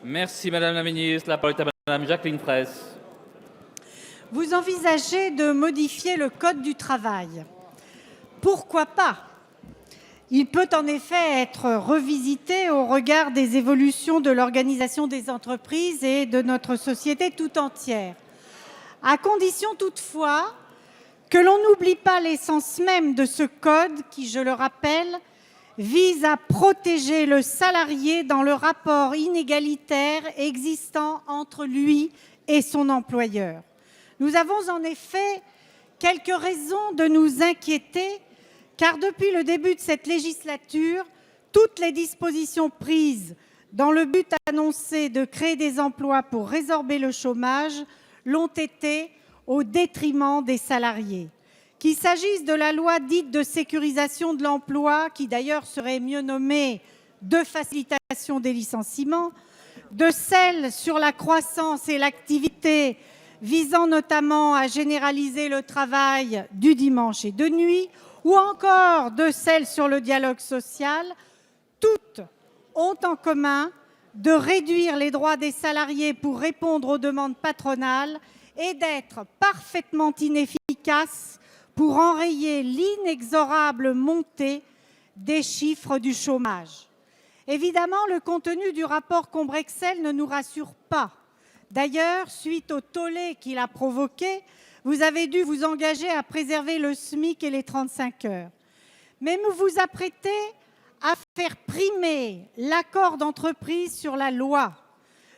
Merci Madame la Ministre. La parole est à Madame Jacqueline Fraisse. Vous envisagez de modifier le Code du travail. Pourquoi pas? Il peut en effet être revisité au regard des évolutions de l'organisation des entreprises et de notre société tout entière. À condition toutefois que l'on n'oublie pas l'essence même de ce code qui, je le rappelle, vise à protéger le salarié dans le rapport inégalitaire existant entre lui et son employeur. Nous avons en effet quelques raisons de nous inquiéter, car depuis le début de cette législature, toutes les dispositions prises dans le but annoncé de créer des emplois pour résorber le chômage l'ont été au détriment des salariés. Qu'il s'agisse de la loi dite de sécurisation de l'emploi, qui d'ailleurs serait mieux nommée de facilitation des licenciements, de celle sur la croissance et l'activité, visant notamment à généraliser le travail du dimanche et de nuit, ou encore de celle sur le dialogue social, toutes ont en commun de réduire les droits des salariés pour répondre aux demandes patronales et d'être parfaitement inefficaces pour enrayer l'inexorable montée des chiffres du chômage. Évidemment, le contenu du rapport Combrexel ne nous rassure pas. D'ailleurs, suite au tollé qu'il a provoqué, vous avez dû vous engager à préserver le SMIC et les 35 heures. Mais vous vous apprêtez à faire primer l'accord d'entreprise sur la loi,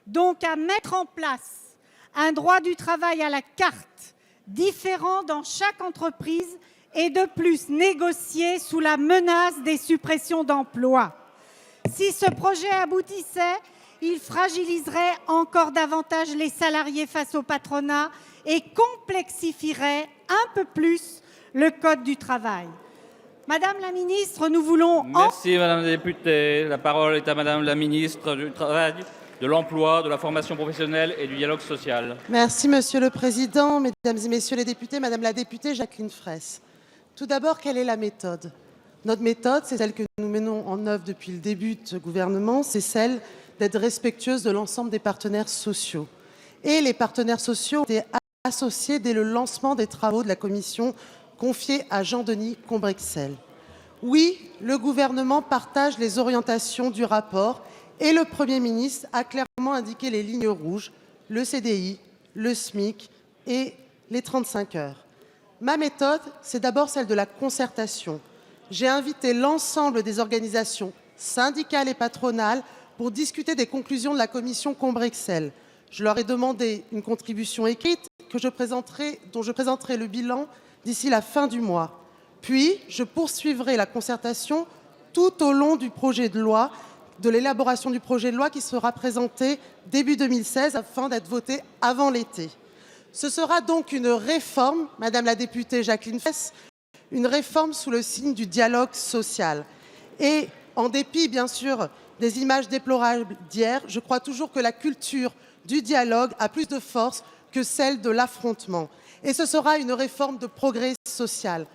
donc à mettre en place un droit du travail à la carte, différent dans chaque entreprise et de plus négocié sous la menace des suppressions d'emplois. Si ce projet aboutissait, il fragiliserait encore davantage les salariés face au patronat et complexifierait un peu plus le Code du travail. Madame la ministre, nous voulons... Merci Madame la députée. La parole est à Madame la ministre du Travail, de l'Emploi, de la formation professionnelle et du dialogue social. Merci Monsieur le Président, Mesdames et Messieurs les députés, Madame la députée Jacqueline Fraisse. Tout d'abord, quelle est la méthode? Notre méthode, c'est celle que nous menons en œuvre depuis le début de ce gouvernement, c'est celle d'être respectueuse de l'ensemble des partenaires sociaux. Et les partenaires sociaux ont été associés dès le lancement des travaux de la commission confiée à Jean-Denis Combrexel. Oui, le gouvernement partage les orientations du rapport et le Premier ministre a clairement indiqué les lignes rouges, le CDI, le SMIC et les 35 heures. Ma méthode, c'est d'abord celle de la concertation. J'ai invité l'ensemble des organisations syndicales et patronales pour discuter des conclusions de la commission Combrexel. Je leur ai demandé une contribution écrite dont je présenterai le bilan d'ici la fin du mois. Puis, je poursuivrai la concertation tout au long du projet de loi, de l'élaboration du projet de loi qui sera présenté début 2016 afin d'être voté avant l'été. Ce sera donc une réforme, Madame la députée Jacqueline Fraisse, une réforme sous le signe du dialogue social. Et en dépit, bien sûr, des images déplorables d'hier, je crois toujours que la culture du dialogue a plus de force que celle de l'affrontement. Et ce sera une réforme de progrès social.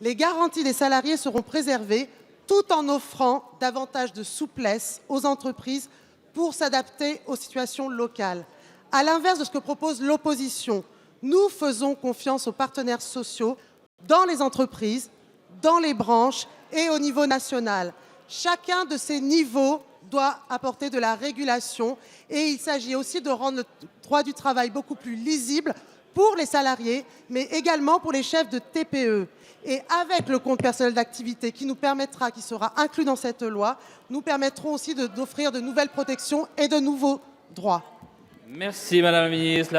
Les garanties des salariés seront préservées tout en offrant davantage de souplesse aux entreprises pour s'adapter aux situations locales. À l'inverse de ce que propose l'opposition, nous faisons confiance aux partenaires sociaux dans les entreprises, dans les branches et au niveau national. Chacun de ces niveaux doit apporter de la régulation et il s'agit aussi de rendre le droit du travail beaucoup plus lisible pour les salariés, mais également pour les chefs de TPE. Et avec le compte personnel d'activité qui sera inclus dans cette loi, nous permettrons aussi d'offrir de nouvelles protections et de nouveaux droits. Merci Madame la ministre.